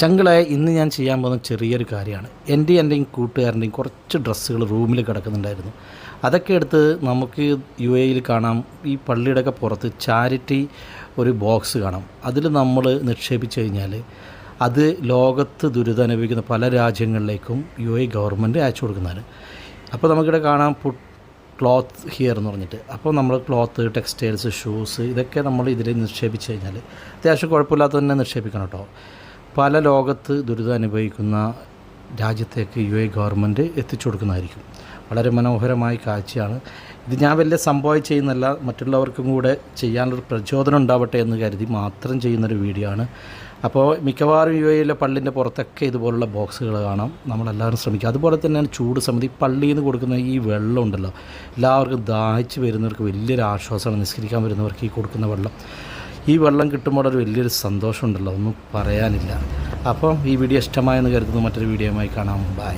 ചങ്കളെ ഇന്ന് ഞാൻ ചെയ്യാൻ പോകുന്ന ചെറിയൊരു കാര്യമാണ്. എൻ്റെയും കൂട്ടുകാരൻ്റെയും കുറച്ച് ഡ്രസ്സുകൾ റൂമിൽ കിടക്കുന്നുണ്ടായിരുന്നു. അതൊക്കെ എടുത്ത് നമുക്ക് UAE കാണാം, ഈ പള്ളിയുടെയൊക്കെ പുറത്ത് ചാരിറ്റി ഒരു ബോക്സ് കാണാം. അതിൽ നമ്മൾ നിക്ഷേപിച്ച് കഴിഞ്ഞാൽ അത് ലോകത്ത് ദുരിതം അനുഭവിക്കുന്ന പല രാജ്യങ്ങളിലേക്കും UAE ഗവൺമെൻറ് അയച്ചു കൊടുക്കുന്നതാണ്. അപ്പോൾ നമുക്കിവിടെ കാണാം ക്ലോത്ത് ഹിയർ എന്ന് പറഞ്ഞിട്ട്. അപ്പോൾ നമ്മൾ ക്ലോത്ത്, ടെക്സ്റ്റൈൽസ്, ഷൂസ് ഇതൊക്കെ നമ്മൾ ഇതിൽ നിക്ഷേപിച്ച് കഴിഞ്ഞാൽ അത്യാവശ്യം കുഴപ്പമില്ലാത്ത തന്നെ നിക്ഷേപിക്കണം കേട്ടോ. പല ലോകത്ത് ദുരിതം അനുഭവിക്കുന്ന രാജ്യത്തേക്ക് UAE ഗവൺമെൻറ് എത്തിച്ചു കൊടുക്കുന്നതായിരിക്കും. വളരെ മനോഹരമായ കാഴ്ചയാണ് ഇത്. ഞാൻ വലിയ സംഭവം ചെയ്യുന്നല്ല, മറ്റുള്ളവർക്കും കൂടെ ചെയ്യാനുള്ളൊരു പ്രചോദനം ഉണ്ടാവട്ടെ എന്ന് കരുതി മാത്രം ചെയ്യുന്നൊരു വീഡിയോ ആണ്. അപ്പോൾ മിക്കവാറും UAEയിലെ പള്ളിൻ്റെ പുറത്തൊക്കെ ഇതുപോലുള്ള ബോക്സുകൾ കാണാം. നമ്മളെല്ലാവരും ശ്രമിക്കുക. അതുപോലെ തന്നെയാണ് ചൂട് സമയത്ത് ഈ പള്ളിയിൽ നിന്ന് കൊടുക്കുന്ന ഈ വെള്ളം ഉണ്ടല്ലോ, എല്ലാവർക്കും ദാഹിച്ച് വരുന്നവർക്ക് വലിയൊരു ആശ്വാസമാണ്. നിസ്കരിക്കാൻ വരുന്നവർക്ക് ഈ കൊടുക്കുന്ന വെള്ളം, ഈ വെള്ളം കിട്ടുമ്പോൾ ഒരു വലിയൊരു സന്തോഷമുണ്ടല്ലോ, ഒന്നും പറയാനില്ല. അപ്പം ഈ വീഡിയോ ഇഷ്ടമായെന്ന് കരുതുന്നു. മറ്റൊരു വീഡിയോയുമായി കാണാം. ബൈ.